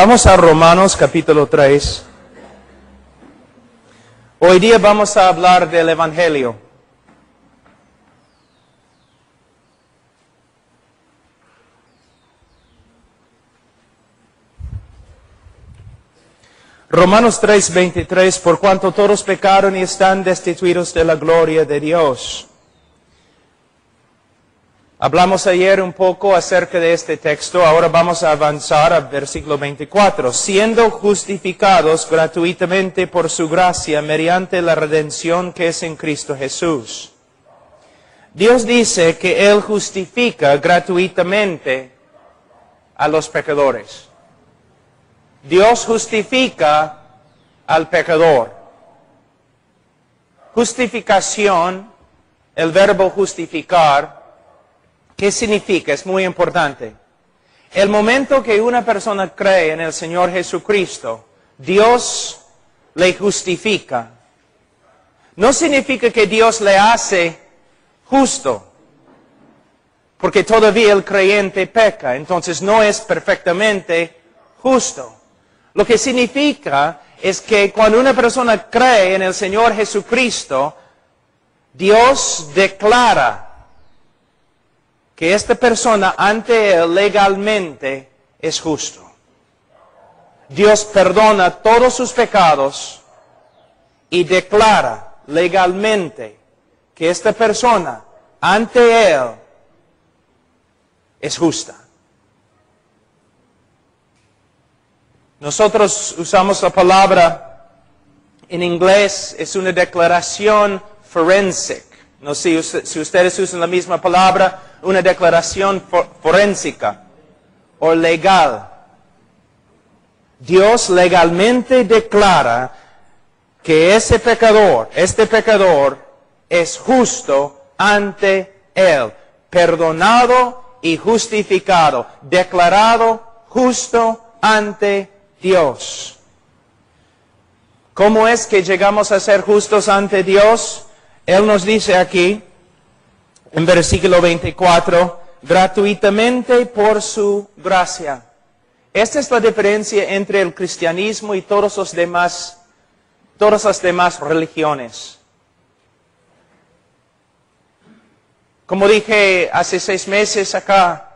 Vamos a Romanos capítulo 3. Hoy día vamos a hablar del Evangelio. Romanos 3:23, por cuanto todos pecaron y están destituidos de la gloria de Dios. Hablamos ayer un poco acerca de este texto, ahora vamos a avanzar al versículo 24. Siendo justificados gratuitamente por su gracia mediante la redención que es en Cristo Jesús. Dios dice que Él justifica gratuitamente a los pecadores. Dios justifica al pecador. Justificación, el verbo justificar, ¿qué significa? Es muy importante. El momento que una persona cree en el Señor Jesucristo, Dios le justifica. No significa que Dios le hace justo, porque todavía el creyente peca, entonces no es perfectamente justo. Lo que significa es que cuando una persona cree en el Señor Jesucristo, Dios declara que esta persona ante Él legalmente es justo. Dios perdona todos sus pecados y declara legalmente que esta persona ante Él es justa. Nosotros usamos la palabra, en inglés es una declaración forensic. No sé si ustedes usan la misma palabra, una declaración forénsica o legal. Dios legalmente declara que este pecador es justo ante Él, perdonado y justificado, declarado justo ante Dios. ¿Cómo es que llegamos a ser justos ante Dios? Él nos dice aquí, en versículo 24, gratuitamente por su gracia. Esta es la diferencia entre el cristianismo y todas las demás religiones. Como dije hace 6 meses acá,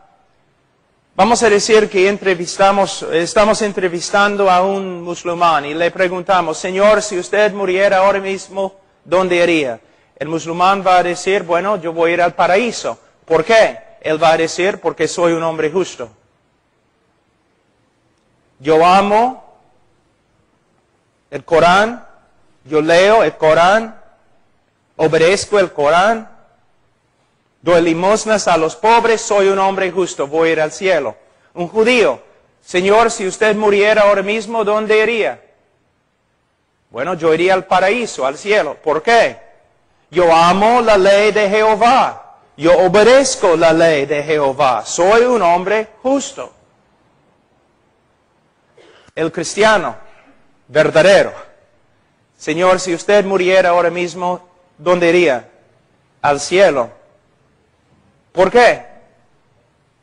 vamos a decir que estamos entrevistando a un musulmán y le preguntamos, Señor, si usted muriera ahora mismo, ¿dónde iría? El musulmán va a decir, bueno, yo voy a ir al paraíso. ¿Por qué? Él va a decir, porque soy un hombre justo. Yo amo el Corán, yo leo el Corán, obedezco el Corán, doy limosnas a los pobres, soy un hombre justo, voy a ir al cielo. Un judío, Señor, si usted muriera ahora mismo, ¿dónde iría? Bueno, yo iría al paraíso, al cielo. ¿Por qué? Yo amo la ley de Jehová. Yo obedezco la ley de Jehová. Soy un hombre justo. El cristiano verdadero. Señor, si usted muriera ahora mismo, ¿dónde iría? Al cielo. ¿Por qué?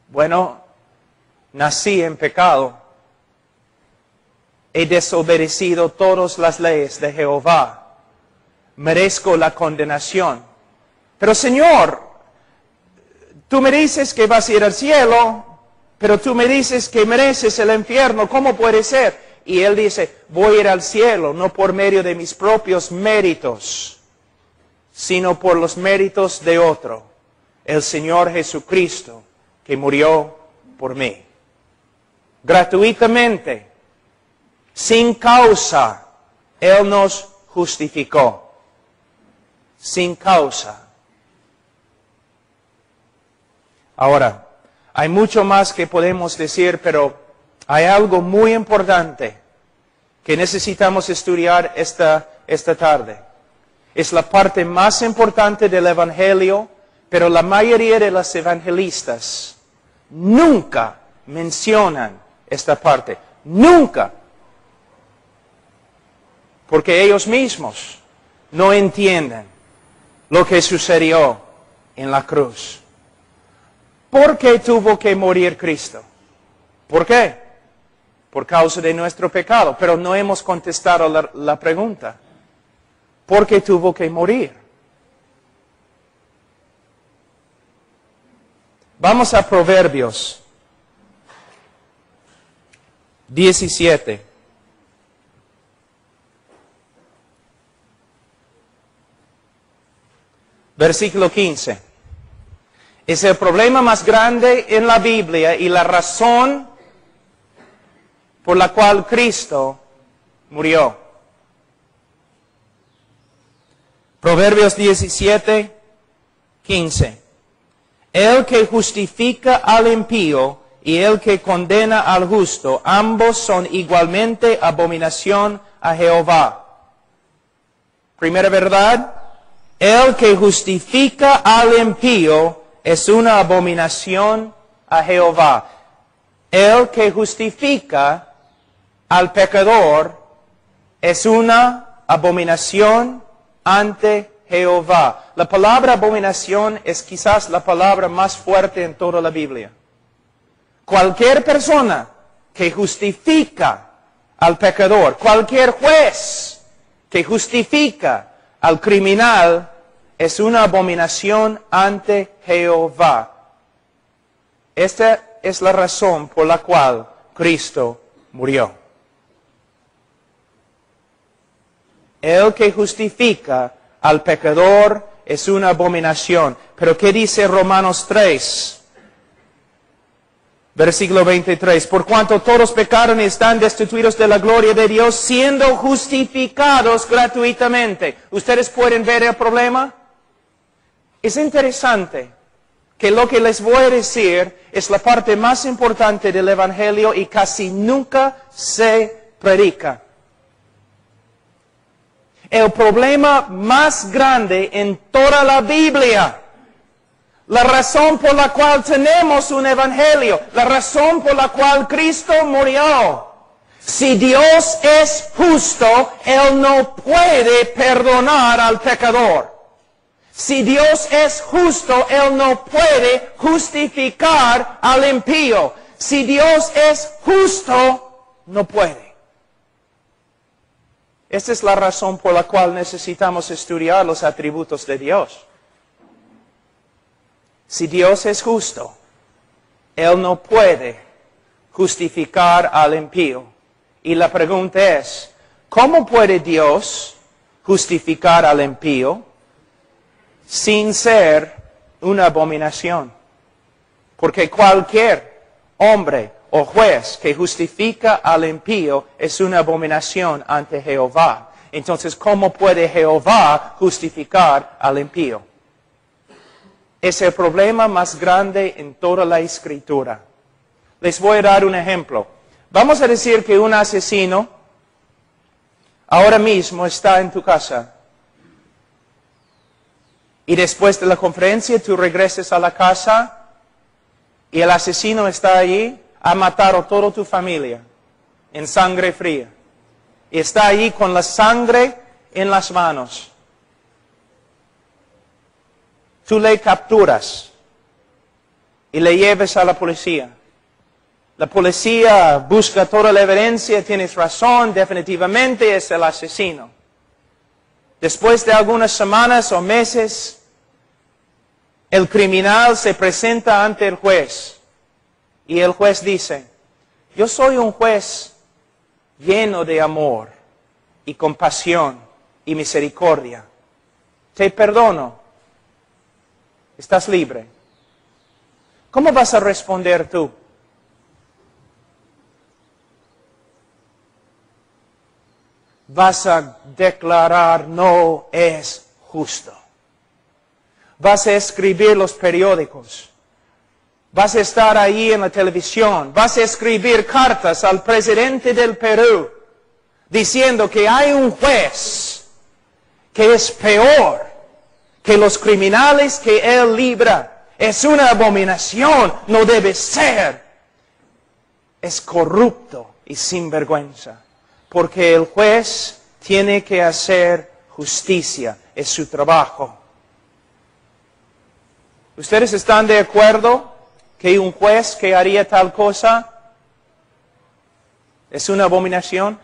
Bueno, nací en pecado. He desobedecido todas las leyes de Jehová. Merezco la condenación. Pero Señor, tú me dices que vas a ir al cielo, pero tú me dices que mereces el infierno. ¿Cómo puede ser? Y Él dice, voy a ir al cielo, no por medio de mis propios méritos, sino por los méritos de otro, el Señor Jesucristo, que murió por mí. Gratuitamente, sin causa, Él nos justificó. Sin causa. Ahora, hay mucho más que podemos decir, pero hay algo muy importante que necesitamos estudiar esta tarde. Es la parte más importante del Evangelio, pero la mayoría de los evangelistas nunca mencionan esta parte. Nunca. Porque ellos mismos no entienden lo que sucedió en la cruz. ¿Por qué tuvo que morir Cristo? ¿Por qué? por causa de nuestro pecado, pero no hemos contestado la pregunta. ¿Por qué tuvo que morir? Vamos a Proverbios 17. Versículo 15. Es el problema más grande en la Biblia y la razón por la cual Cristo murió. Proverbios 17, 15. El que justifica al impío y el que condena al justo, ambos son igualmente abominación a Jehová. Primera verdad, el que justifica al impío es una abominación a Jehová. El que justifica al pecador es una abominación ante Jehová. La palabra abominación es quizás la palabra más fuerte en toda la Biblia. Cualquier persona que justifica al pecador, cualquier juez que justifica al criminal, es una abominación ante Jehová. Esta es la razón por la cual Cristo murió. El que justifica al pecador es una abominación. Pero ¿qué dice Romanos 3? Versículo 23. Por cuanto todos pecaron y están destituidos de la gloria de Dios, siendo justificados gratuitamente. ¿Ustedes pueden ver el problema? Es interesante que lo que les voy a decir es la parte más importante del Evangelio y casi nunca se predica. El problema más grande en toda la Biblia, la razón por la cual tenemos un Evangelio, la razón por la cual Cristo murió. Si Dios es justo, Él no puede perdonar al pecador. Si Dios es justo, Él no puede justificar al impío. Si Dios es justo, no puede. Esta es la razón por la cual necesitamos estudiar los atributos de Dios. Si Dios es justo, Él no puede justificar al impío. Y la pregunta es, ¿cómo puede Dios justificar al impío sin ser una abominación? Porque cualquier hombre o juez que justifica al impío es una abominación ante Jehová. Entonces, ¿cómo puede Jehová justificar al impío? Es el problema más grande en toda la Escritura. Les voy a dar un ejemplo. Vamos a decir que un asesino ahora mismo está en tu casa. Y después de la conferencia tú regresas a la casa y el asesino está allí. Ha matado a toda tu familia en sangre fría. Y está allí con la sangre en las manos. Tú le capturas y le llevas a la policía. La policía busca toda la evidencia, tienes razón, definitivamente es el asesino. Después de algunas semanas o meses, el criminal se presenta ante el juez. Y el juez dice, yo soy un juez lleno de amor y compasión y misericordia. Te perdono. Estás libre. ¿Cómo vas a responder tú? Vas a declarar no es justo. Vas a escribir los periódicos. Vas a estar ahí en la televisión. Vas a escribir cartas al presidente del Perú diciendo que hay un juez que es peor que los criminales que él libra. Es una abominación, no debe ser. Es corrupto y sinvergüenza. Porque el juez tiene que hacer justicia. Es su trabajo. ¿Ustedes están de acuerdo que un juez que haría tal cosa ¿Es una abominación?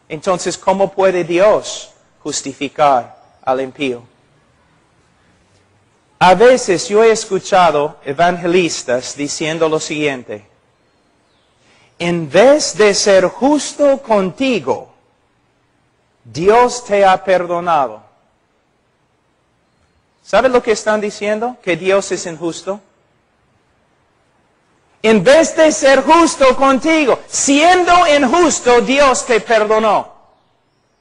Entonces, ¿cómo puede Dios justificar al impío? A veces yo he escuchado evangelistas diciendo lo siguiente: en vez de ser justo contigo, Dios te ha perdonado. ¿Sabe lo que están diciendo? ¿Que Dios es injusto? En vez de ser justo contigo, siendo injusto, Dios te perdonó.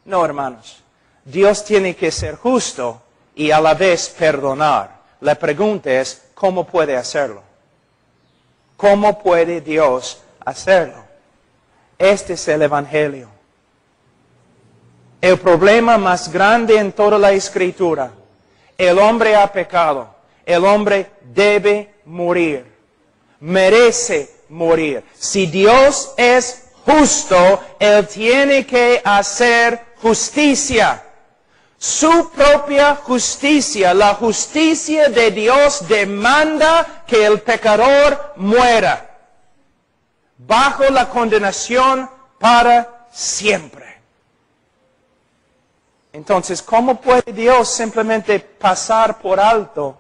No, hermanos. Dios tiene que ser justo y a la vez perdonar. La pregunta es, ¿cómo puede hacerlo? ¿Cómo puede Dios hacerlo? Este es el Evangelio. El problema más grande en toda la Escritura. El hombre ha pecado. El hombre debe morir. Merece morir. Si Dios es justo, Él tiene que hacer justicia. Su propia justicia, la justicia de Dios, demanda que el pecador muera bajo la condenación para siempre. Entonces, ¿cómo puede Dios simplemente pasar por alto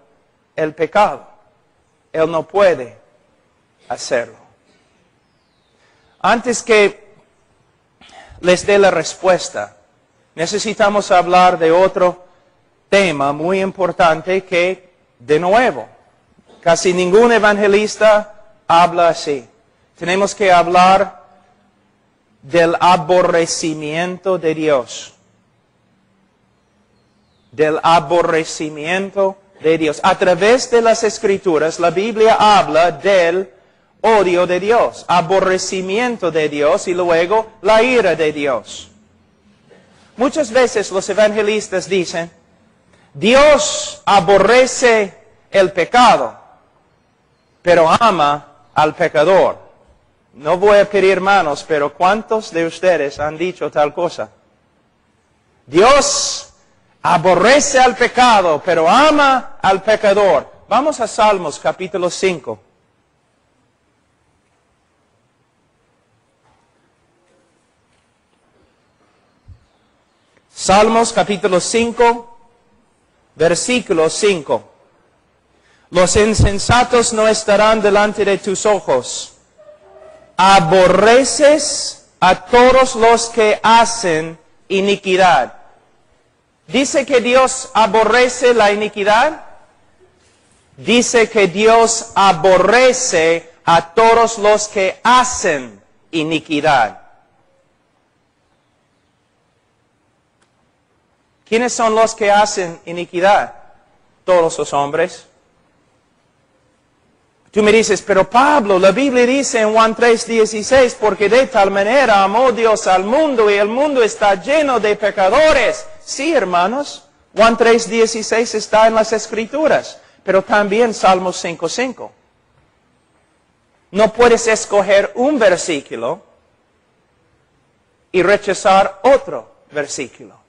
el pecado? Él no puede hacerlo. Antes que les dé la respuesta, necesitamos hablar de otro tema muy importante que, de nuevo, casi ningún evangelista habla así. Tenemos que hablar del aborrecimiento de Dios. Del aborrecimiento de Dios. A través de las Escrituras, la Biblia habla del odio de Dios, aborrecimiento de Dios y luego la ira de Dios. Muchas veces los evangelistas dicen, Dios aborrece el pecado, pero ama al pecador. No voy a pedir manos, pero ¿cuántos de ustedes han dicho tal cosa? Dios aborrece al pecado, pero ama al pecador. Vamos a Salmos capítulo 5. Salmos capítulo 5, versículo 5. Los insensatos no estarán delante de tus ojos. Aborreces a todos los que hacen iniquidad. ¿Dice que Dios aborrece la iniquidad? Dice que Dios aborrece a todos los que hacen iniquidad. ¿Quiénes son los que hacen iniquidad? Todos los hombres. Tú me dices, pero Pablo, la Biblia dice en Juan 3:16, porque de tal manera amó Dios al mundo y el mundo está lleno de pecadores. Sí, hermanos, Juan 3:16 está en las Escrituras, pero también Salmos 5:5. No puedes escoger un versículo y rechazar otro versículo.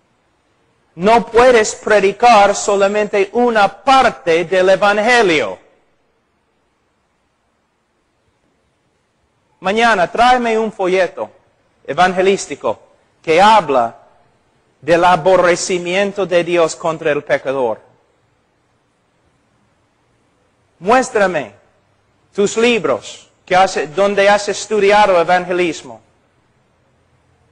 No puedes predicar solamente una parte del Evangelio. Mañana tráeme un folleto evangelístico que habla del aborrecimiento de Dios contra el pecador. Muéstrame tus libros donde has estudiado evangelismo.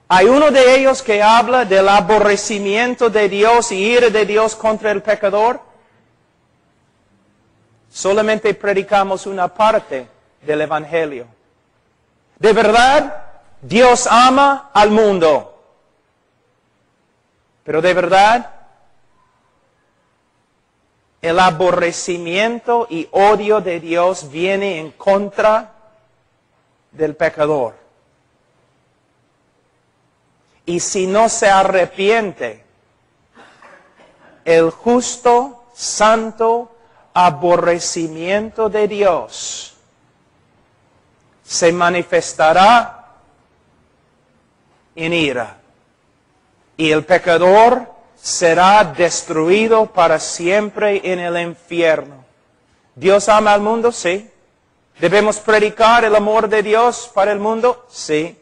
¿Hay uno de ellos que habla del aborrecimiento de Dios y ira de Dios contra el pecador? Solamente predicamos una parte del Evangelio. De verdad, Dios ama al mundo. Pero de verdad, el aborrecimiento y odio de Dios viene en contra del pecador. Y si no se arrepiente, el justo, santo aborrecimiento de Dios se manifestará en ira. Y el pecador será destruido para siempre en el infierno. ¿Dios ama al mundo? Sí. ¿Debemos predicar el amor de Dios para el mundo? Sí,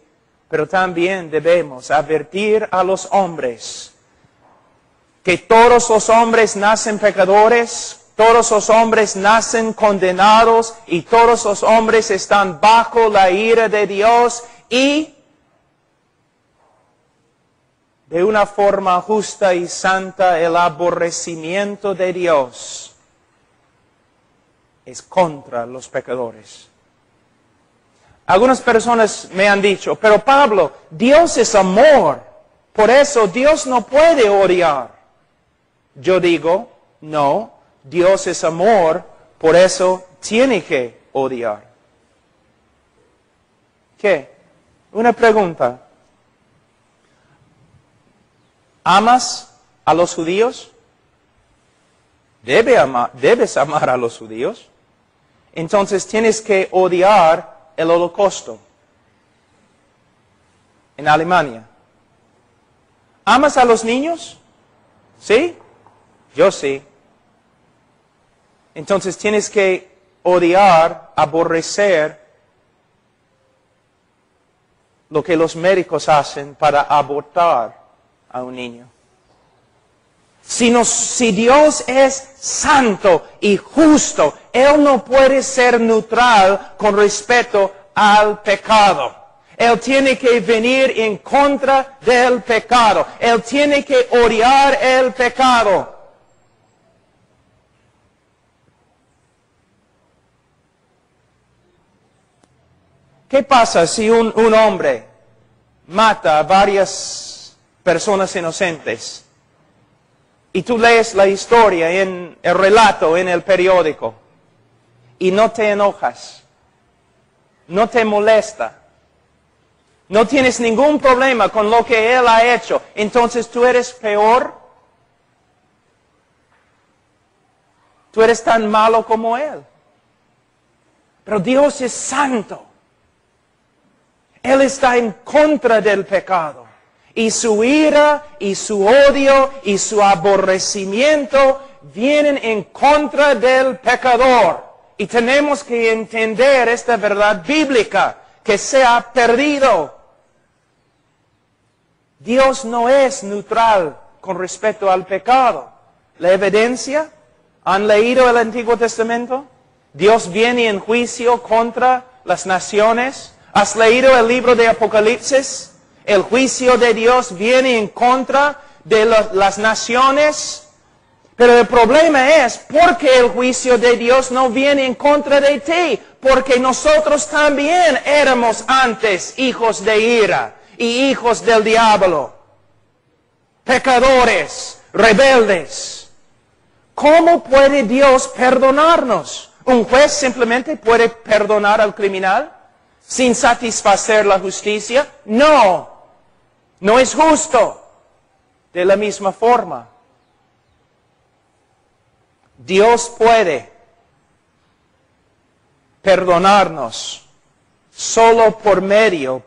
pero también debemos advertir a los hombres que todos los hombres nacen pecadores, todos los hombres nacen condenados y todos los hombres están bajo la ira de Dios y de una forma justa y santa el aborrecimiento de Dios es contra los pecadores. Algunas personas me han dicho, pero Pablo, Dios es amor, por eso Dios no puede odiar. Yo digo, no, Dios es amor, por eso tiene que odiar. ¿Qué? Una pregunta. ¿Amas a los judíos? Debes amar a los judíos. Entonces tienes que odiar el Holocausto en Alemania. ¿Amas a los niños? ¿Sí? Yo sí. Entonces tienes que odiar, aborrecer lo que los médicos hacen para abortar a un niño. Si Dios es santo y justo, Él no puede ser neutral con respecto al pecado. Él tiene que venir en contra del pecado. Él tiene que odiar el pecado. ¿Qué pasa si un hombre mata a varias personas inocentes? Y tú lees la historia en el relato en el periódico y no te enojas, no te molesta, no tienes ningún problema con lo que él ha hecho, entonces tú eres peor, tú eres tan malo como él. Pero Dios es santo. Él está en contra del pecado. Y su ira, y su odio, y su aborrecimiento vienen en contra del pecador. Y tenemos que entender esta verdad bíblica que se ha perdido. Dios no es neutral con respecto al pecado. ¿La evidencia? ¿Han leído el Antiguo Testamento? Dios viene en juicio contra las naciones. ¿Has leído el libro de Apocalipsis? El juicio de Dios viene en contra de las naciones. Pero el problema es, ¿por qué el juicio de Dios no viene en contra de ti? Porque nosotros también éramos antes hijos de ira y hijos del diablo. Pecadores, rebeldes. ¿Cómo puede Dios perdonarnos? ¿Un juez simplemente puede perdonar al criminal sin satisfacer la justicia? No. No es justo. De la misma forma, Dios puede perdonarnos solo por medio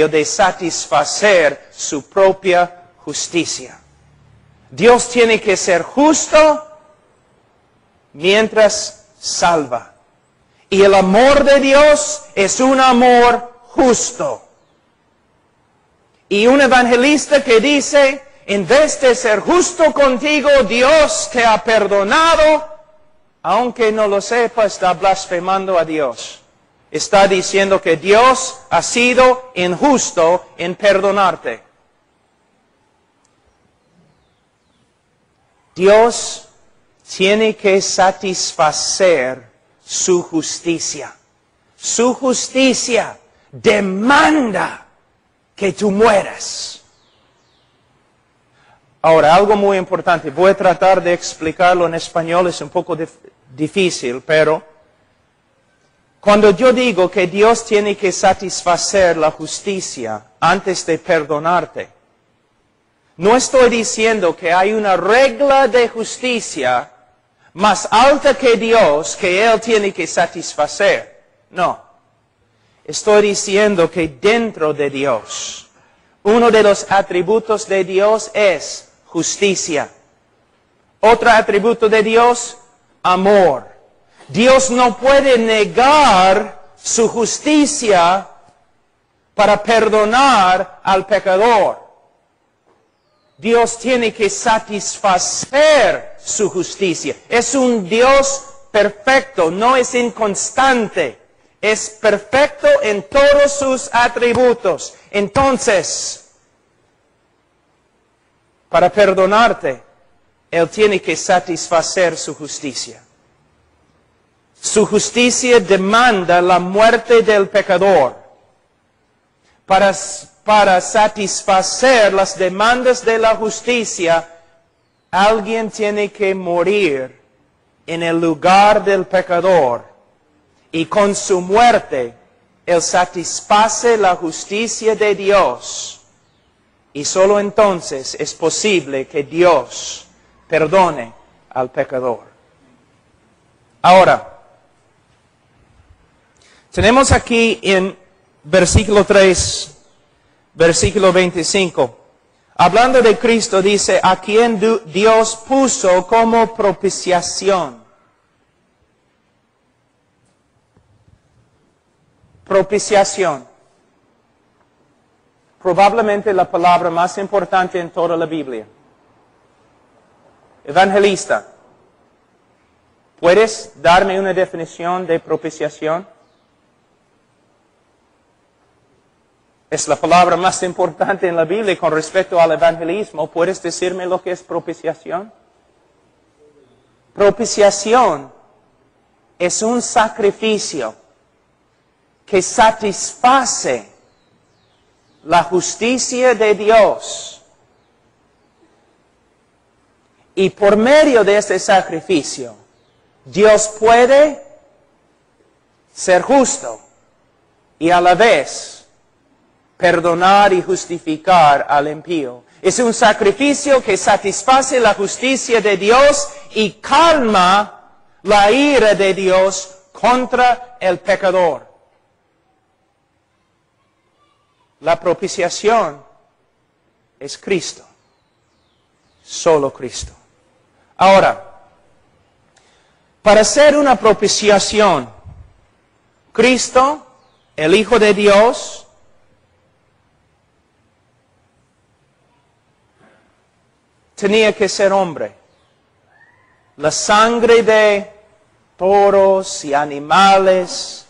de satisfacer su propia justicia. Dios tiene que ser justo mientras salva. Y el amor de Dios es un amor justo. Y un evangelista que dice, en vez de ser justo contigo, Dios te ha perdonado, aunque no lo sepa, está blasfemando a Dios. Está diciendo que Dios ha sido injusto en perdonarte. Dios tiene que satisfacer su justicia. Su justicia demanda que tú mueras. Ahora, algo muy importante. Voy a tratar de explicarlo en español. Es un poco difícil, pero cuando yo digo que Dios tiene que satisfacer la justicia antes de perdonarte, no estoy diciendo que hay una regla de justicia más alta que Dios que Él tiene que satisfacer. No. Estoy diciendo que dentro de Dios, uno de los atributos de Dios es justicia. Otro atributo de Dios, amor. Dios no puede negar su justicia para perdonar al pecador. Dios tiene que satisfacer su justicia. Es un Dios perfecto, no es inconstante. Es perfecto en todos sus atributos. Entonces, para perdonarte, Él tiene que satisfacer su justicia. Su justicia demanda la muerte del pecador. Para satisfacer las demandas de la justicia, alguien tiene que morir en el lugar del pecador. Y con su muerte, Él satisface la justicia de Dios. Y solo entonces es posible que Dios perdone al pecador. Ahora, tenemos aquí en versículo 3, versículo 25. Hablando de Cristo, dice, a quien Dios puso como propiciación. Propiciación. Probablemente la palabra más importante en toda la Biblia. Evangelista, ¿puedes darme una definición de propiciación? Es la palabra más importante en la Biblia con respecto al evangelismo. ¿Puedes decirme lo que es propiciación? Propiciación es un sacrificio que satisface la justicia de Dios. Y por medio de este sacrificio, Dios puede ser justo y a la vez perdonar y justificar al impío. Es un sacrificio que satisface la justicia de Dios y calma la ira de Dios contra el pecador. La propiciación es Cristo. Solo Cristo. Ahora, para hacer una propiciación, Cristo, el Hijo de Dios, tenía que ser hombre. La sangre de toros y animales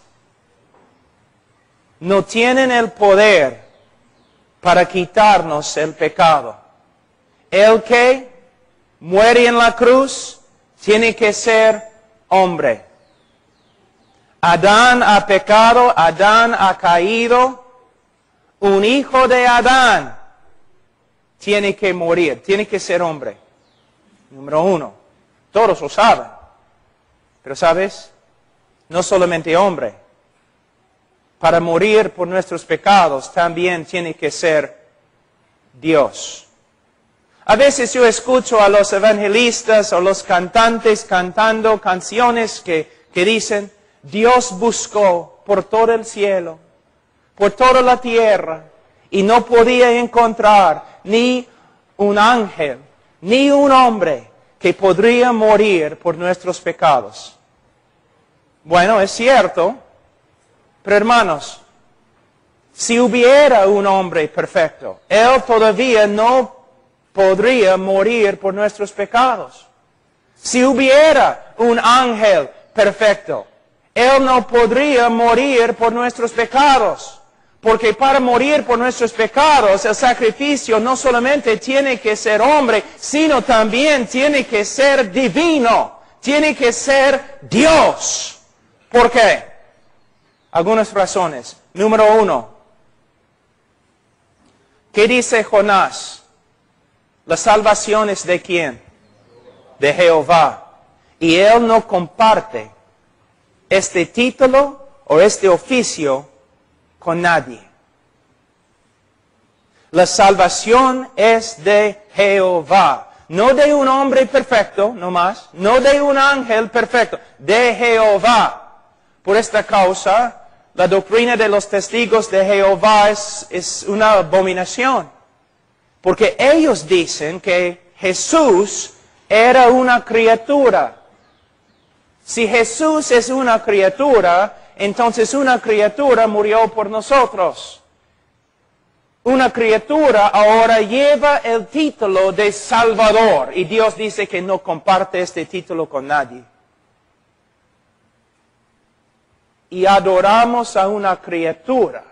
no tienen el poder para quitarnos el pecado. El que muere en la cruz tiene que ser hombre. Adán ha pecado, Adán ha caído. Un hijo de Adán tiene que morir, tiene que ser hombre. Número uno. Todos lo saben. Pero ¿sabes? No solamente hombre. Para morir por nuestros pecados también tiene que ser Dios. A veces yo escucho a los evangelistas o los cantantes cantando canciones que dicen, Dios buscó por todo el cielo, por toda la tierra, y no podía encontrar ni un ángel, ni un hombre que podría morir por nuestros pecados. Bueno, es cierto, pero hermanos, si hubiera un hombre perfecto, él todavía no podría morir por nuestros pecados. Si hubiera un ángel perfecto, él no podría morir por nuestros pecados. Porque para morir por nuestros pecados, el sacrificio no solamente tiene que ser hombre, sino también tiene que ser divino. Tiene que ser Dios. ¿Por qué? Algunas razones. Número uno. ¿Qué dice Jonás? La salvación es ¿de quién? De Jehová. Y él no comparte este título o este oficio con nadie. La salvación es de Jehová. No de un hombre perfecto, no más. No de un ángel perfecto. De Jehová. Por esta causa, la doctrina de los testigos de Jehová es una abominación. Porque ellos dicen que Jesús era una criatura. Si Jesús es una criatura, entonces una criatura murió por nosotros. Una criatura ahora lleva el título de Salvador y Dios dice que no comparte este título con nadie. Y adoramos a una criatura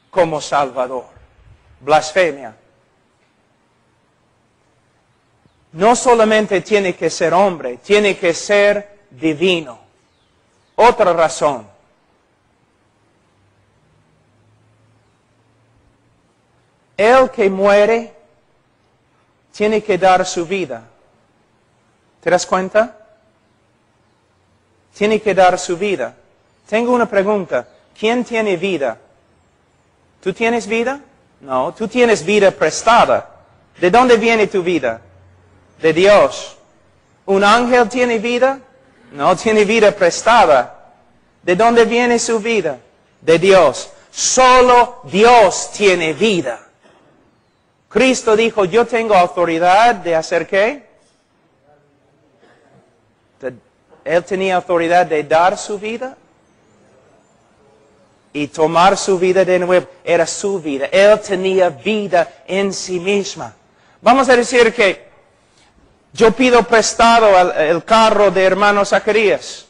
como Salvador. Blasfemia. No solamente tiene que ser hombre, tiene que ser divino. Otra razón. El que muere tiene que dar su vida. ¿Te das cuenta? Tiene que dar su vida. Tengo una pregunta. ¿Quién tiene vida? ¿Tú tienes vida? No, tú tienes vida prestada. ¿De dónde viene tu vida? De Dios. ¿Un ángel tiene vida? No, tiene vida prestada. ¿De dónde viene su vida? De Dios. Solo Dios tiene vida. Cristo dijo, yo tengo autoridad de hacer ¿qué? Él tenía autoridad de dar su vida y tomar su vida de nuevo. Era su vida. Él tenía vida en sí misma. Vamos a decir que yo pido prestado el carro de hermano Zacarías.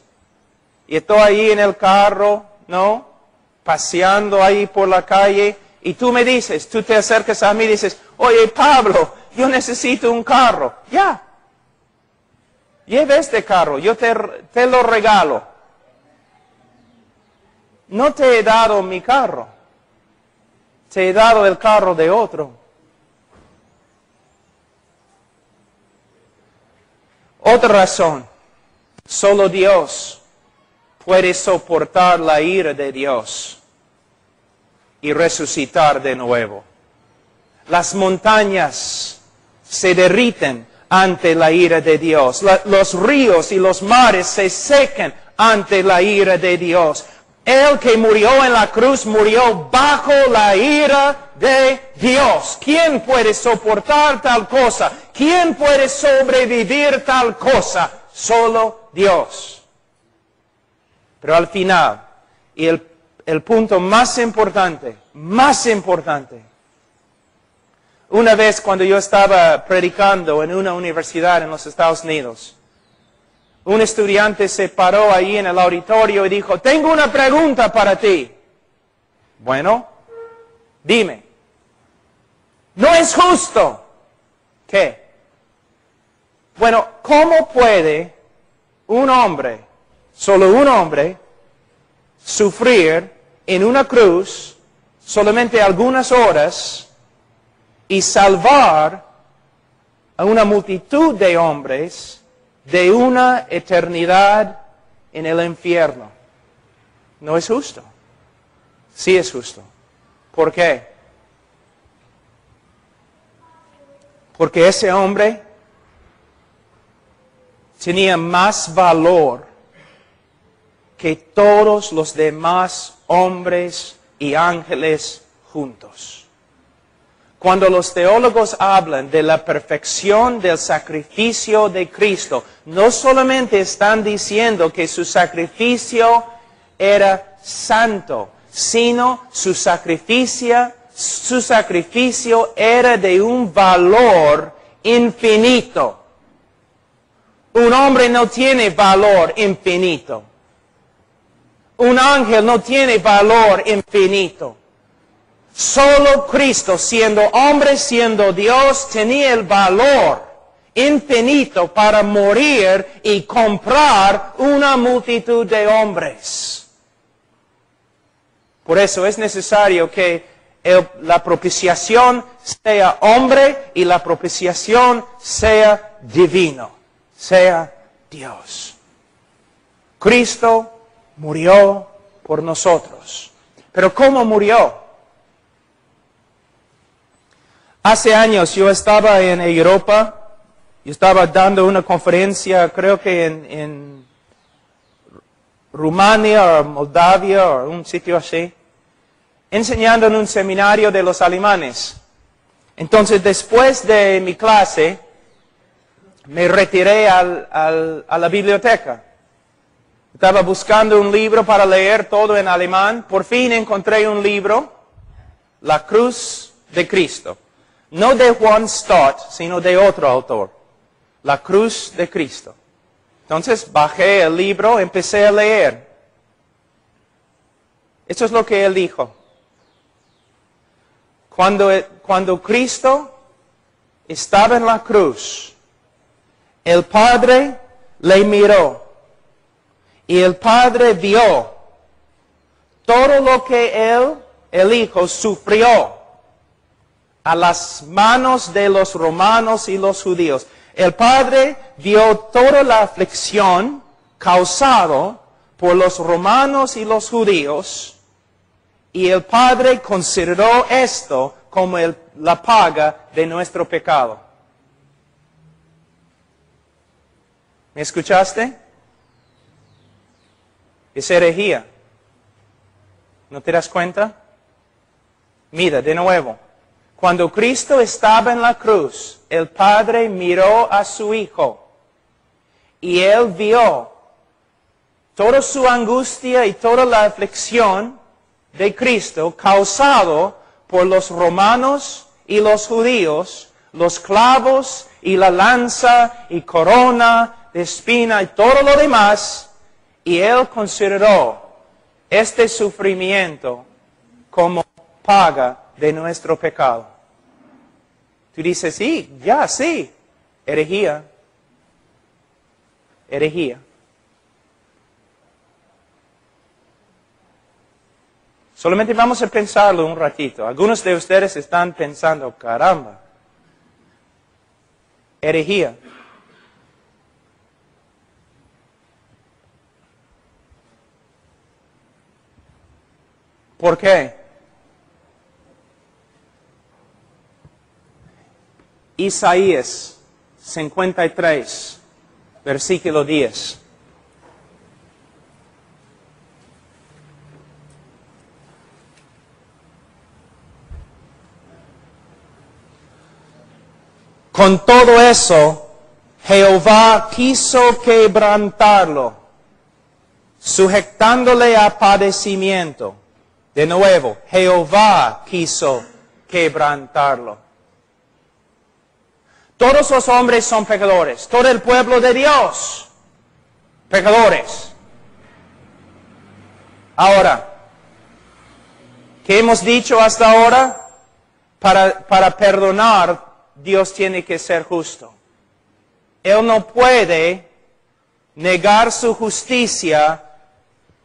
Y estoy ahí en el carro, ¿no? Paseando ahí por la calle. Y tú me dices, tú te acercas a mí y dices, oye Pablo, yo necesito un carro. Ya. Lleva este carro, yo te lo regalo. No te he dado mi carro. Te he dado el carro de otro. Otra razón. Solo Dios puede soportar la ira de Dios y resucitar de nuevo. Las montañas se derriten ante la ira de Dios. Los ríos y los mares se secan ante la ira de Dios. El que murió en la cruz murió bajo la ira de Dios. ¿Quién puede soportar tal cosa? ¿Quién puede sobrevivir tal cosa? Solo Dios. Pero al final, y el punto más importante, una vez cuando yo estaba predicando en una universidad en los Estados Unidos, un estudiante se paró ahí en el auditorio y dijo, tengo una pregunta para ti. Bueno, dime. No es justo. ¿Qué? Bueno, ¿cómo puede un hombre, solo un hombre, sufrir en una cruz solamente algunas horas y salvar a una multitud de hombres de una eternidad en el infierno? No es justo. Sí es justo. ¿Por qué? Porque ese hombre tenía más valor que todos los demás hombres y ángeles juntos. Cuando los teólogos hablan de la perfección del sacrificio de Cristo, no solamente están diciendo que su sacrificio era santo, sino su sacrificio era de un valor infinito. Un hombre no tiene valor infinito. Un ángel no tiene valor infinito. Solo Cristo, siendo hombre, siendo Dios, tenía el valor infinito para morir y comprar una multitud de hombres. Por eso es necesario que la propiciación sea hombre y la propiciación sea divino, sea Dios. Cristo murió por nosotros. ¿Pero cómo murió? Hace años yo estaba en Europa, yo estaba dando una conferencia, creo que en Rumania o Moldavia o un sitio así, enseñando en un seminario de los alemanes. Entonces después de mi clase me retiré a la biblioteca Estaba buscando un libro para leer todo en alemán. Por fin encontré un libro, La Cruz de Cristo. No de Juan Stott, sino de otro autor. La Cruz de Cristo. Entonces bajé el libro, empecé a leer. Esto es lo que él dijo. Cuando Cristo estaba en la cruz, el Padre le miró y el Padre vio todo lo que él, el Hijo, sufrió a las manos de los romanos y los judíos. El Padre vio toda la aflicción causada por los romanos y los judíos, y el Padre consideró esto como la paga de nuestro pecado. ¿Me escuchaste? Es herejía. ¿No te das cuenta? Mira, de nuevo. Cuando Cristo estaba en la cruz, el Padre miró a su Hijo y Él vio toda su angustia y toda la aflicción de Cristo causado por los romanos y los judíos, los clavos y la lanza y corona de espina y todo lo demás, y Él consideró este sufrimiento como paga de nuestro pecado. Tú dices, sí, herejía. Herejía. Solamente vamos a pensarlo un ratito. Algunos de ustedes están pensando, caramba, herejía. ¿Por qué? Isaías 53, versículo 10. Con todo eso, Jehová quiso quebrantarlo, sujetándole a padecimiento. De nuevo, Jehová quiso quebrantarlo. Todos los hombres son pecadores. Todo el pueblo de Dios, pecadores. Ahora, ¿qué hemos dicho hasta ahora? Para perdonar, Dios tiene que ser justo. Él no puede negar su justicia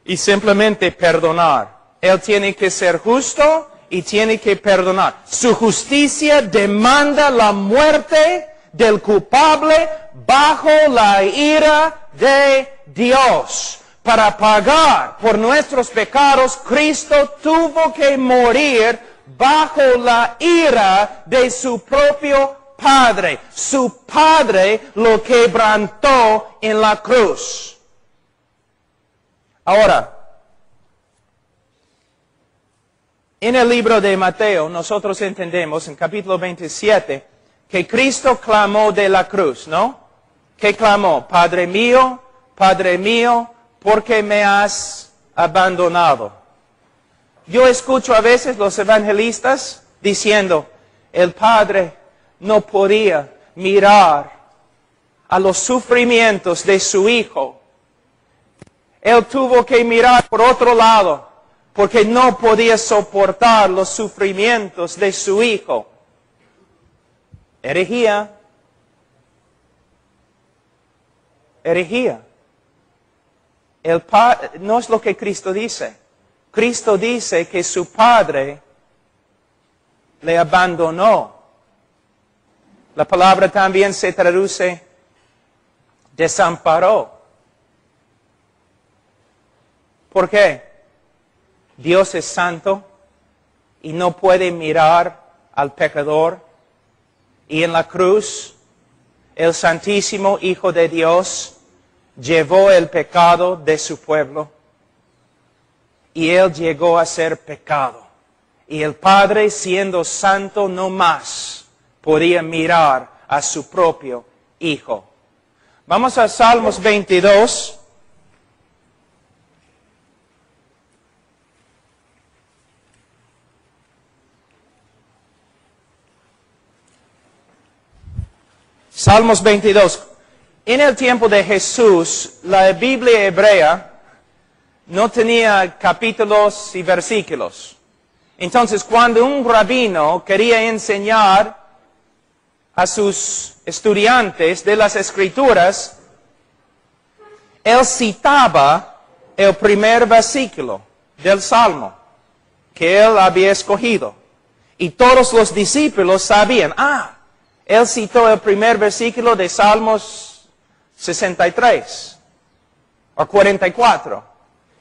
y simplemente perdonar. Él tiene que ser justo y tiene que perdonar. Su justicia demanda la muerte del culpable bajo la ira de Dios. Para pagar por nuestros pecados, Cristo tuvo que morir bajo la ira de su propio Padre. Su Padre lo quebrantó en la cruz. Ahora, en el libro de Mateo, nosotros entendemos en capítulo 27 que Cristo clamó de la cruz, ¿no? ¿Qué clamó? Padre mío, ¿por qué me has abandonado? Yo escucho a veces los evangelistas diciendo, el Padre no podía mirar a los sufrimientos de su Hijo. Él tuvo que mirar por otro lado, porque no podía soportar los sufrimientos de su Hijo. Herejía. Herejía. No es lo que Cristo dice. Cristo dice que su Padre le abandonó. La palabra también se traduce desamparó. ¿Por qué? Dios es santo y no puede mirar al pecador. Y en la cruz, el Santísimo Hijo de Dios llevó el pecado de su pueblo. Y Él llegó a ser pecado. Y el Padre, siendo santo no más, podía mirar a su propio Hijo. Vamos a Salmos 22. Salmos 22. En el tiempo de Jesús, la Biblia hebrea no tenía capítulos y versículos. Entonces, cuando un rabino quería enseñar a sus estudiantes de las Escrituras, él citaba el primer versículo del Salmo que él había escogido. Y todos los discípulos sabían, él citó el primer versículo de Salmos 63 o 44.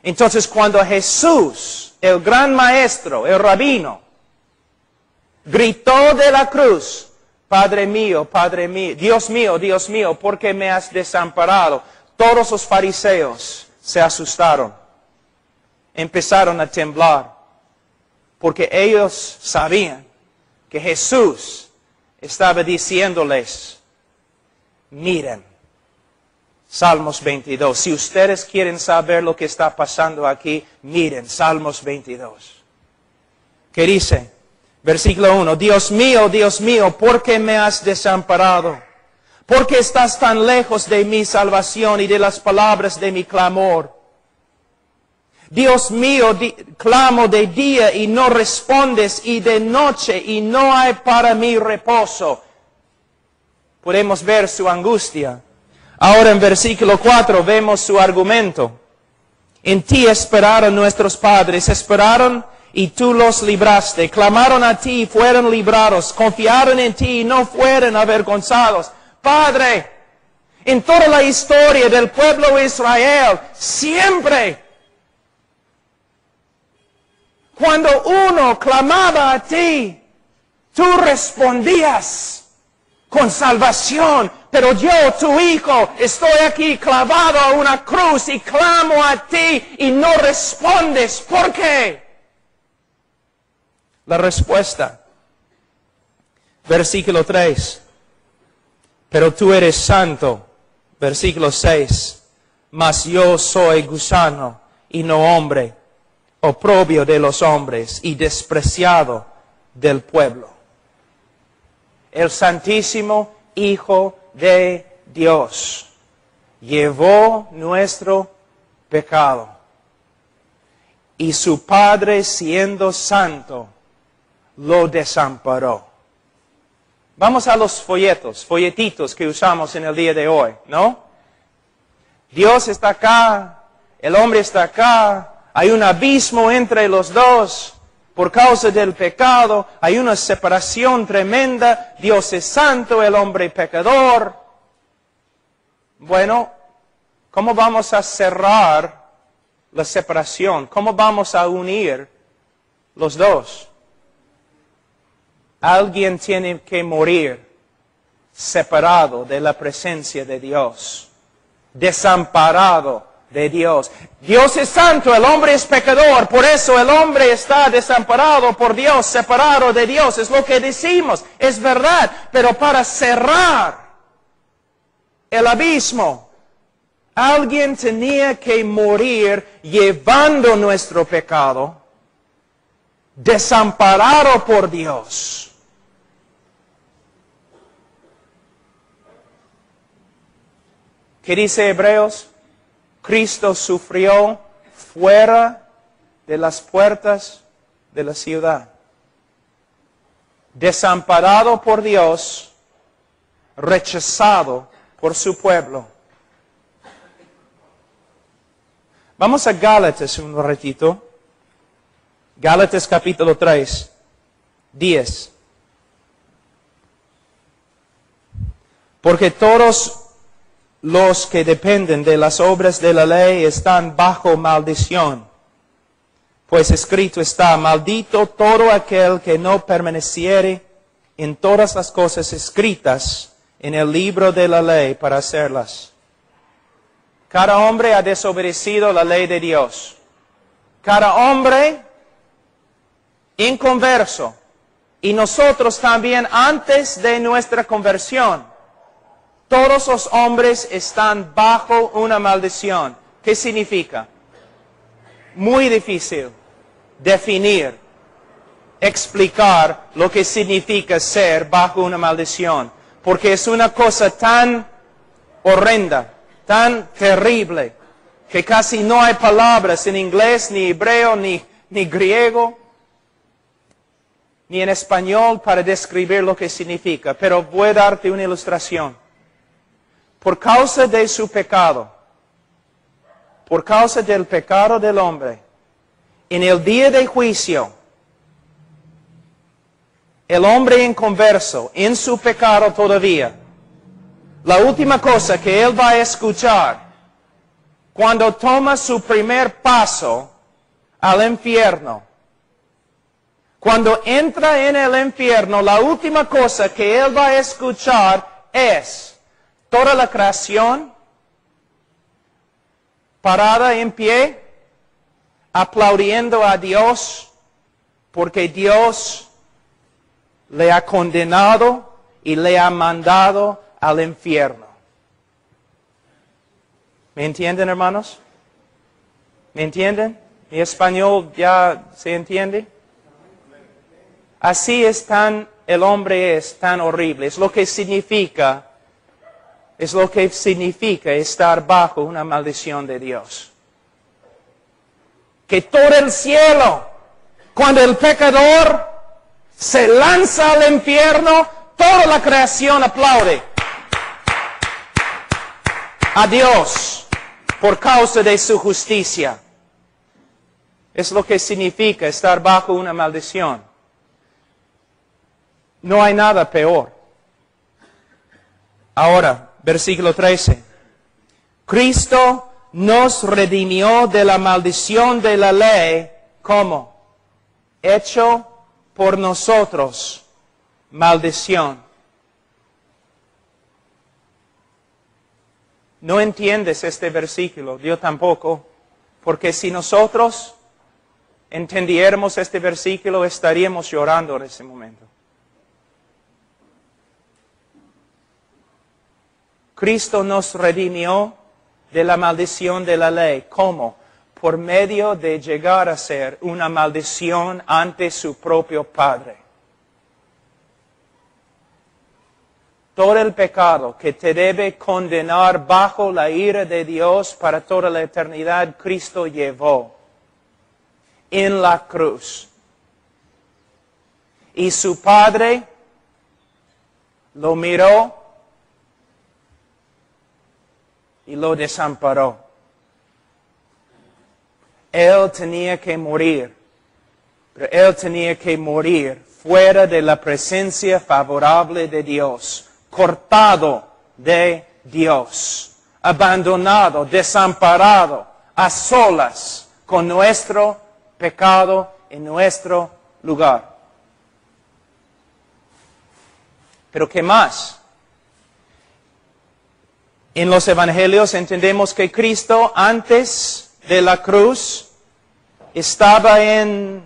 Entonces, cuando Jesús, el gran maestro, el rabino, gritó de la cruz, Padre mío, Dios mío, ¿por qué me has desamparado? Todos los fariseos se asustaron, empezaron a temblar, porque ellos sabían que Jesús estaba diciéndoles, miren, Salmos 22. Si ustedes quieren saber lo que está pasando aquí, miren, Salmos 22. ¿Qué dice? Versículo 1. Dios mío, ¿por qué me has desamparado? ¿Por qué estás tan lejos de mi salvación y de las palabras de mi clamor? Dios mío, clamo de día y no respondes, y de noche y no hay para mí reposo. Podemos ver su angustia. Ahora en versículo 4 vemos su argumento. En ti esperaron nuestros padres, esperaron y tú los libraste. Clamaron a ti y fueron librados. Confiaron en ti y no fueron avergonzados. Padre, en toda la historia del pueblo de Israel, siempre, cuando uno clamaba a ti, tú respondías con salvación. Pero yo, tu hijo, estoy aquí clavado a una cruz y clamo a ti y no respondes. ¿Por qué? La respuesta. Versículo 3. Pero tú eres santo. Versículo 6. Mas yo soy gusano y no hombre, oprobio de los hombres y despreciado del pueblo. El Santísimo Hijo de Dios llevó nuestro pecado. Y su Padre, siendo santo, lo desamparó. Vamos a los folletitos que usamos en el día de hoy, ¿no? Dios está acá, el hombre está acá, hay un abismo entre los dos. Por causa del pecado hay una separación tremenda. Dios es santo, el hombre pecador. Bueno, ¿cómo vamos a cerrar la separación? ¿Cómo vamos a unir los dos? Alguien tiene que morir separado de la presencia de Dios, desamparado de Dios. Dios es santo, el hombre es pecador, por eso el hombre está desamparado por Dios, separado de Dios, es lo que decimos, es verdad, pero para cerrar el abismo, alguien tenía que morir llevando nuestro pecado, desamparado por Dios. ¿Qué dice Hebreos? Cristo sufrió fuera de las puertas de la ciudad. Desamparado por Dios, rechazado por su pueblo. Vamos a Gálatas un ratito. Gálatas capítulo 3, 10. Porque todos los que dependen de las obras de la ley están bajo maldición. Pues escrito está, maldito todo aquel que no permaneciere en todas las cosas escritas en el libro de la ley para hacerlas. Cada hombre ha desobedecido la ley de Dios. Cada hombre inconverso. Y nosotros también antes de nuestra conversión. Todos los hombres están bajo una maldición. ¿Qué significa? Muy difícil definir, explicar lo que significa ser bajo una maldición. porque es una cosa tan horrenda, tan terrible, que casi no hay palabras en inglés, ni hebreo, ni griego, ni en español para describir lo que significa. Pero voy a darte una ilustración. Por causa de su pecado, por causa del pecado del hombre, en el día de juicio, el hombre inconverso, en su pecado todavía, la última cosa que él va a escuchar cuando toma su primer paso al infierno, cuando entra en el infierno, la última cosa que él va a escuchar es toda la creación parada en pie, aplaudiendo a Dios, porque Dios le ha condenado y le ha mandado al infierno. ¿Me entienden, hermanos? ¿Me entienden? ¿Mi español ya se entiende? Así el hombre es tan horrible. Es lo que significa estar bajo una maldición de Dios. Que todo el cielo, cuando el pecador se lanza al infierno, toda la creación aplaude a Dios por causa de su justicia. Es lo que significa estar bajo una maldición. No hay nada peor. Ahora, versículo 13. Cristo nos redimió de la maldición de la ley, ¿cómo? Hecho por nosotros maldición. No entiendes este versículo, yo tampoco, porque si nosotros entendiéramos este versículo, estaríamos llorando en ese momento. Cristo nos redimió de la maldición de la ley. ¿Cómo? Por medio de llegar a ser una maldición ante su propio Padre. Todo el pecado que te debe condenar bajo la ira de Dios para toda la eternidad, Cristo llevó en la cruz. Y su Padre lo miró y lo desamparó. Él tenía que morir, pero él tenía que morir fuera de la presencia favorable de Dios, cortado de Dios, abandonado, desamparado, a solas con nuestro pecado en nuestro lugar. Pero ¿qué más? En los evangelios entendemos que Cristo antes de la cruz estaba en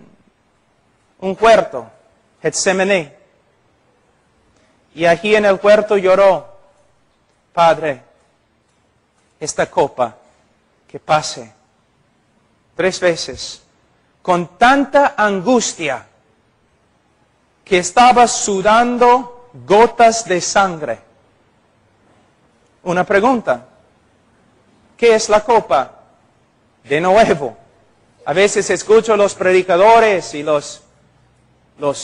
un huerto, Getsemaní. Y allí en el huerto lloró, Padre, esta copa que pase 3 veces, con tanta angustia que estaba sudando gotas de sangre. Una pregunta, ¿qué es la copa? De nuevo, a veces escucho a los predicadores y los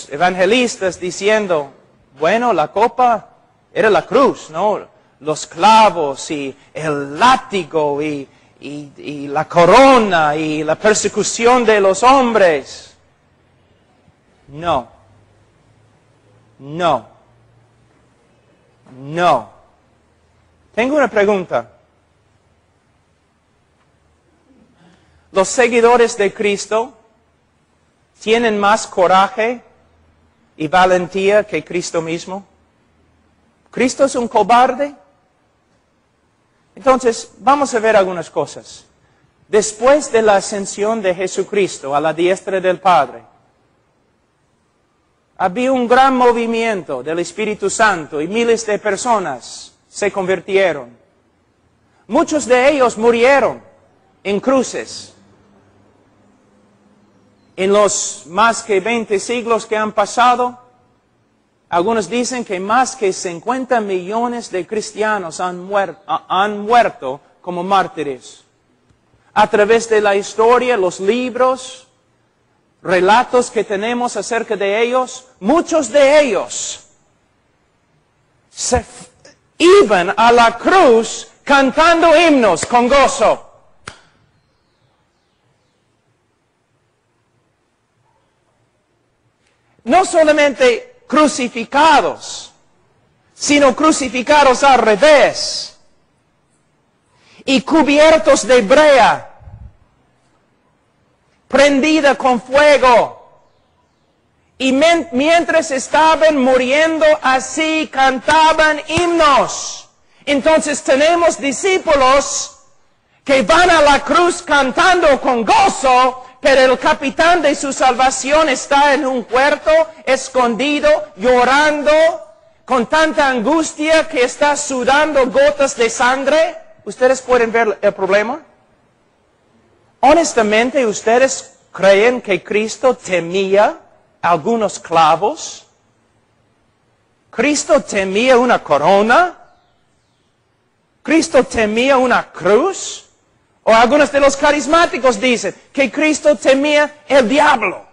evangelistas diciendo, bueno, la copa era la cruz, ¿no? Los clavos y el látigo y la corona y la persecución de los hombres. No. Tengo una pregunta. ¿Los seguidores de Cristo tienen más coraje y valentía que Cristo mismo? ¿Cristo es un cobarde? Entonces, vamos a ver algunas cosas. Después de la ascensión de Jesucristo a la diestra del Padre, había un gran movimiento del Espíritu Santo y miles de personas se convirtieron. Muchos de ellos murieron en cruces. En los más que 20 siglos que han pasado, Algunos dicen que más que 50 millones de cristianos han muerto como mártires. A través de la historia, los libros, relatos que tenemos acerca de ellos, muchos de ellos iban a la cruz cantando himnos con gozo. No solamente crucificados, sino crucificados al revés y cubiertos de brea, prendida con fuego. Y mientras estaban muriendo así, cantaban himnos. Entonces tenemos discípulos que van a la cruz cantando con gozo, pero el capitán de su salvación está en un cuarto, escondido, llorando, con tanta angustia que está sudando gotas de sangre. ¿Ustedes pueden ver el problema? Honestamente, ¿ustedes creen que Cristo temía algunos clavos? ¿Cristo temía una corona? ¿Cristo temía una cruz? O algunos de los carismáticos dicen que Cristo temía el diablo.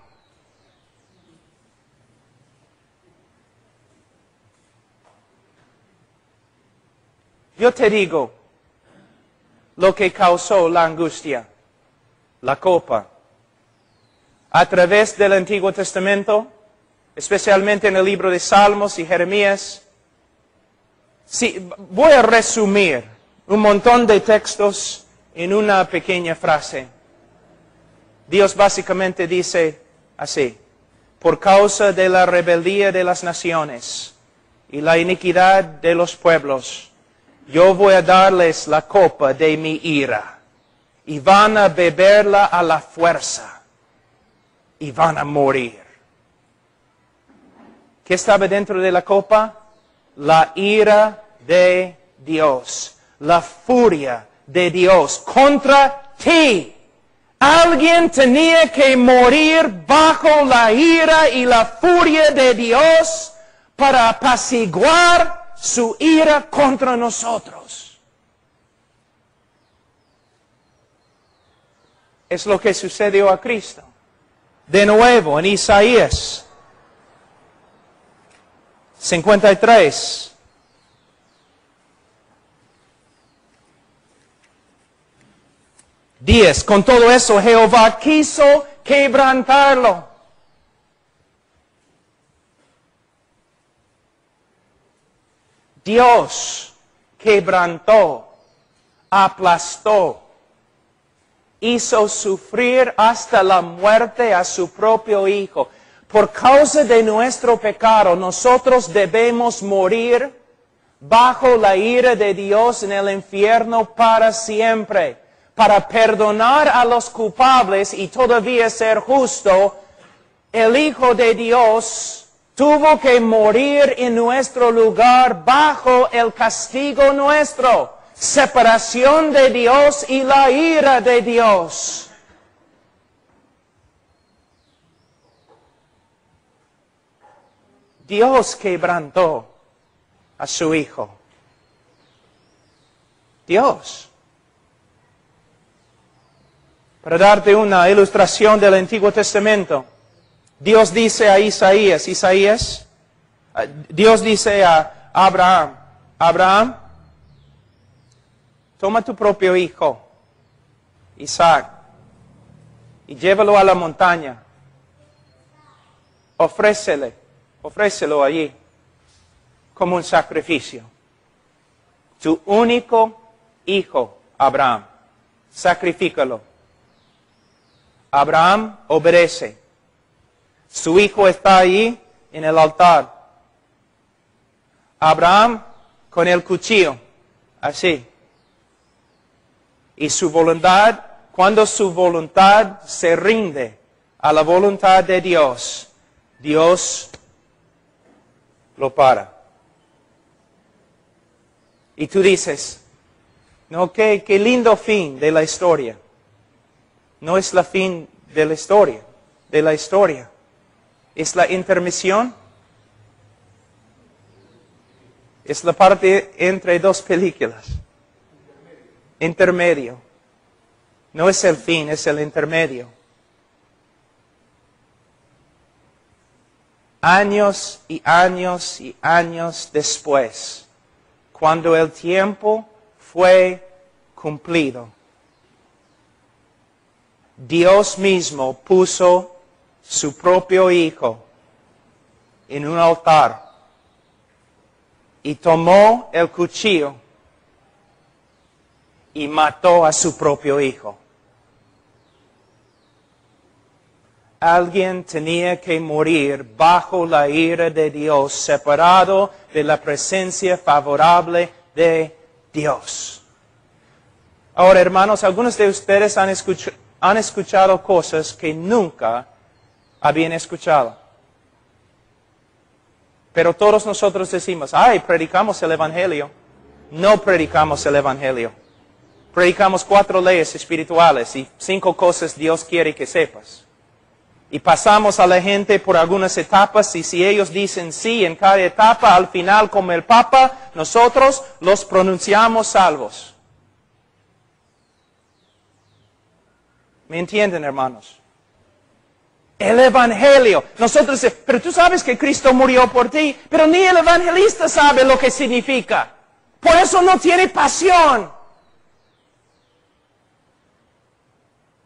Yo te digo lo que causó la angustia, la copa. A través del Antiguo Testamento, especialmente en el libro de Salmos y Jeremías. Sí, voy a resumir un montón de textos en una pequeña frase. Dios básicamente dice así: por causa de la rebeldía de las naciones y la iniquidad de los pueblos, yo voy a darles la copa de mi ira, y van a beberla a la fuerza, y van a morir. ¿Qué estaba dentro de la copa? La ira de Dios, la furia de Dios contra ti. Alguien tenía que morir bajo la ira y la furia de Dios para apaciguar su ira contra nosotros. Es lo que sucedió a Cristo. De nuevo, en Isaías 53. Con todo eso, Jehová quiso quebrantarlo. Dios quebrantó, aplastó, hizo sufrir hasta la muerte a su propio Hijo. Por causa de nuestro pecado, nosotros debemos morir bajo la ira de Dios en el infierno para siempre. Para perdonar a los culpables y todavía ser justo, el Hijo de Dios tuvo que morir en nuestro lugar bajo el castigo nuestro, separación de Dios y la ira de Dios. Dios quebrantó a su Hijo. Dios. Para darte una ilustración del Antiguo Testamento, Dios dice a Dios dice a Abraham, Abraham, toma tu propio hijo, Isaac, y llévalo a la montaña. Ofrécelo allí como un sacrificio. Tu único hijo, Abraham, sacrifícalo. Abraham obedece. Su hijo está allí en el altar. Abraham con el cuchillo, así. Y su voluntad, cuando su voluntad se rinde a la voluntad de Dios, Dios lo para. Y tú dices, no, qué lindo fin de la historia. No es la fin de la historia, es la intermisión. Es la parte entre dos películas. Intermedio. No es el fin, es el intermedio. Años y años y años después, cuando el tiempo fue cumplido, Dios mismo puso su propio Hijo en un altar y tomó el cuchillo y mató a su propio Hijo. Alguien tenía que morir bajo la ira de Dios, separado de la presencia favorable de Dios. Ahora, hermanos, algunos de ustedes han escuchado cosas que nunca habían escuchado. Pero todos nosotros decimos, ay, predicamos el Evangelio. No predicamos el Evangelio. Predicamos 4 leyes espirituales y 5 cosas Dios quiere que sepas. Y pasamos a la gente por algunas etapas y si ellos dicen sí en cada etapa, al final como el Papa, nosotros los pronunciamos salvos. ¿Me entienden, hermanos? El Evangelio. Nosotros decimos, pero tú sabes que Cristo murió por ti, pero ni el evangelista sabe lo que significa. Por eso no tiene pasión.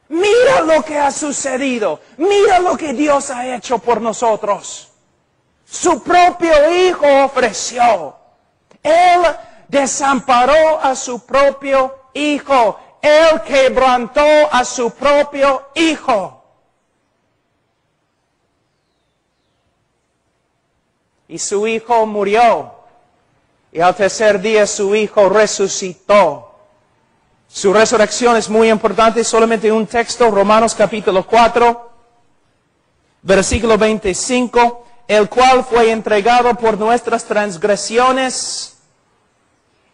Mira lo que ha sucedido. Mira lo que Dios ha hecho por nosotros. Su propio Hijo ofreció. Él desamparó a su propio Hijo. Él quebrantó a su propio Hijo. Y su Hijo murió. Y al tercer día su Hijo resucitó. Su resurrección es muy importante, solamente un texto, Romanos capítulo 4, versículo 25, el cual fue entregado por nuestras transgresiones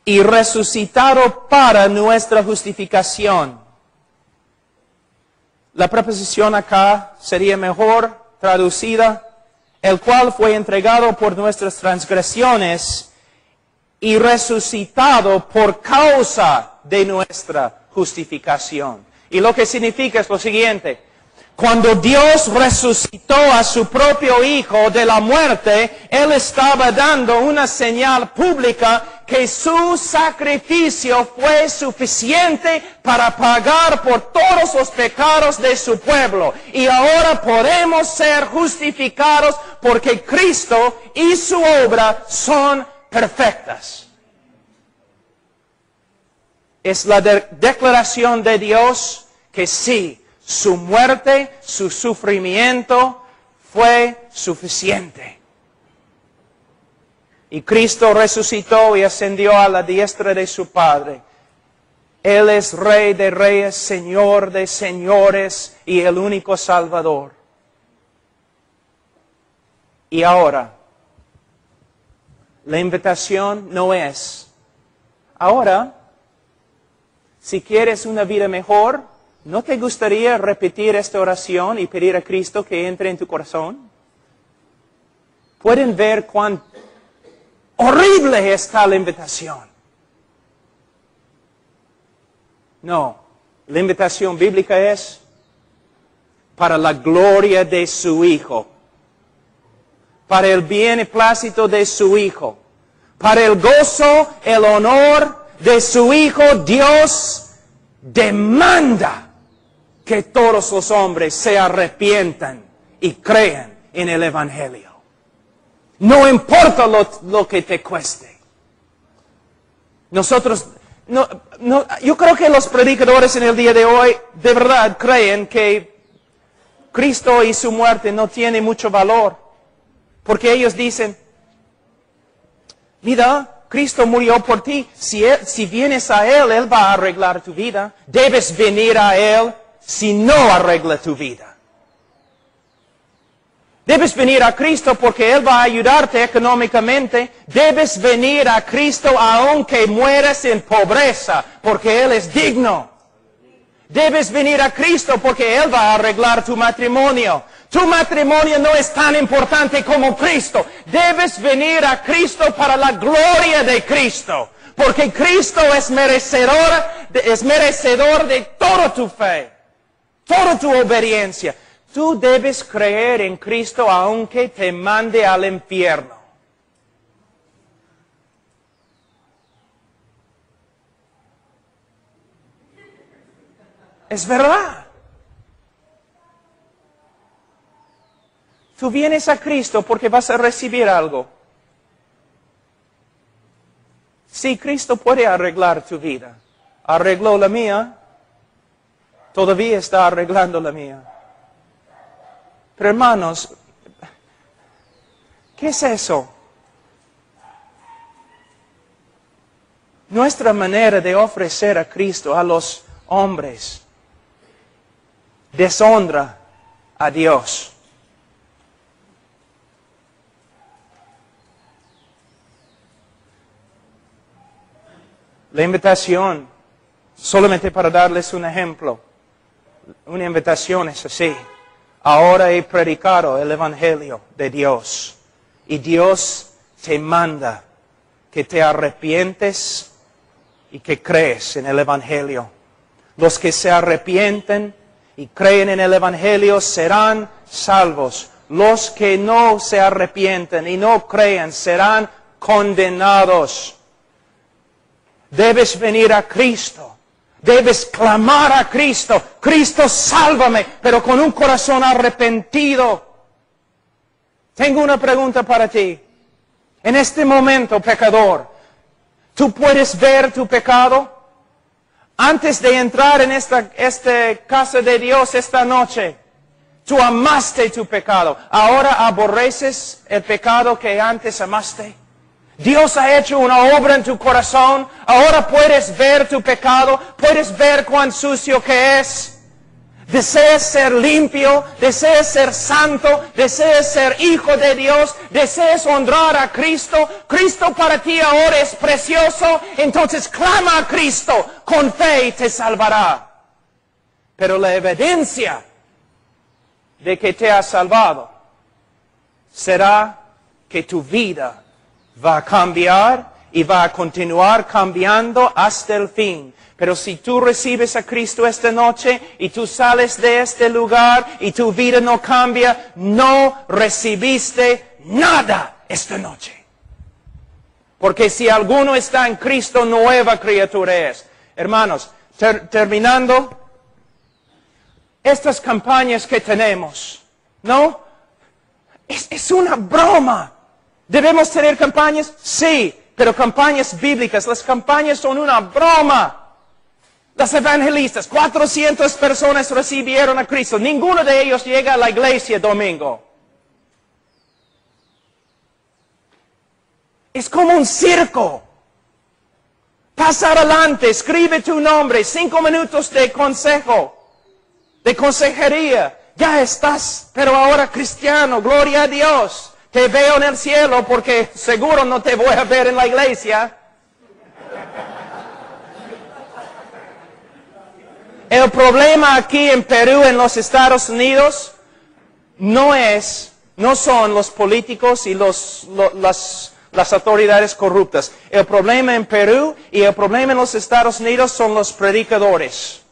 y resucitado para nuestra justificación. La preposición acá sería mejor traducida, el cual fue entregado por nuestras transgresiones y resucitado por causa de nuestra justificación. Y lo que significa es lo siguiente. Cuando Dios resucitó a su propio Hijo de la muerte, Él estaba dando una señal pública que su sacrificio fue suficiente para pagar por todos los pecados de su pueblo. Y ahora podemos ser justificados porque Cristo y su obra son perfectas. Es la declaración de Dios que sí, su muerte, su sufrimiento fue suficiente. Y Cristo resucitó y ascendió a la diestra de su Padre. Él es Rey de reyes, Señor de señores y el único Salvador. Y ahora, la invitación no es, ahora, si quieres una vida mejor, ¿no te gustaría repetir esta oración y pedir a Cristo que entre en tu corazón? ¿Pueden ver cuán horrible está la invitación? No, la invitación bíblica es para la gloria de su Hijo, para el beneplácito de su Hijo, para el gozo, el honor de su Hijo. Dios demanda que todos los hombres se arrepientan y crean en el Evangelio. No importa lo que te cueste. Yo creo que los predicadores en el día de hoy de verdad creen que Cristo y su muerte no tienen mucho valor. Porque ellos dicen, mira, Cristo murió por ti. Si vienes a Él, Él va a arreglar tu vida. Debes venir a Él si no arregla tu vida. Debes venir a Cristo porque Él va a ayudarte económicamente. Debes venir a Cristo aunque mueras en pobreza, porque Él es digno. Debes venir a Cristo porque Él va a arreglar tu matrimonio. Tu matrimonio no es tan importante como Cristo. Debes venir a Cristo para la gloria de Cristo. Porque Cristo es merecedor de toda tu fe, toda tu obediencia. Tú debes creer en Cristo aunque te mande al infierno. Es verdad. Tú vienes a Cristo porque vas a recibir algo. Sí, Cristo puede arreglar tu vida. Arregló la mía. Todavía está arreglando la mía. Pero hermanos, ¿qué es eso? Nuestra manera de ofrecer a Cristo a los hombres deshonra a Dios. La invitación, solamente para darles un ejemplo, una invitación es así. Ahora he predicado el Evangelio de Dios y Dios te manda que te arrepientes y que crees en el Evangelio. Los que se arrepienten y creen en el Evangelio serán salvos. Los que no se arrepienten y no creen serán condenados. Debes venir a Cristo. Debes clamar a Cristo. Cristo, sálvame, pero con un corazón arrepentido. Tengo una pregunta para ti. En este momento, pecador, ¿tú puedes ver tu pecado? Antes de entrar en esta casa de Dios esta noche, tú amaste tu pecado. ¿Ahora aborreces el pecado que antes amaste? Dios ha hecho una obra en tu corazón. Ahora puedes ver tu pecado. Puedes ver cuán sucio que es. Deseas ser limpio. Deseas ser santo. Deseas ser hijo de Dios. Deseas honrar a Cristo. Cristo para ti ahora es precioso. Entonces clama a Cristo. Con fe y te salvará. Pero la evidencia de que te ha salvado será que tu vida va a cambiar y va a continuar cambiando hasta el fin. Pero si tú recibes a Cristo esta noche y tú sales de este lugar y tu vida no cambia, no recibiste nada esta noche. Porque si alguno está en Cristo, nueva criatura es. Hermanos, terminando, estas campañas que tenemos, ¿no? Es una broma. ¿Debemos tener campañas? Sí, pero campañas bíblicas. Las campañas son una broma. Las evangelistas, 400 personas recibieron a Cristo. Ninguno de ellos llega a la iglesia domingo. Es como un circo. Pasa adelante, escribe tu nombre, 5 minutos de consejo, de consejería. Ya estás, pero ahora cristiano, gloria a Dios. Te veo en el cielo porque seguro no te voy a ver en la iglesia. El problema aquí en Perú, en los Estados Unidos, no son los políticos y las autoridades corruptas. El problema en Perú y el problema en los Estados Unidos son los predicadores,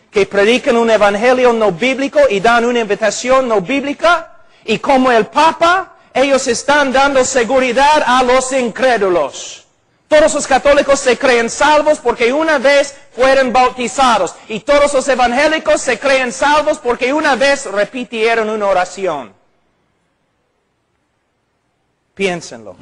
que predican un evangelio no bíblico y dan una invitación no bíblica, y como el Papa, ellos están dando seguridad a los incrédulos. Todos los católicos se creen salvos porque una vez fueron bautizados. Y todos los evangélicos se creen salvos porque una vez repitieron una oración. Piénsenlo.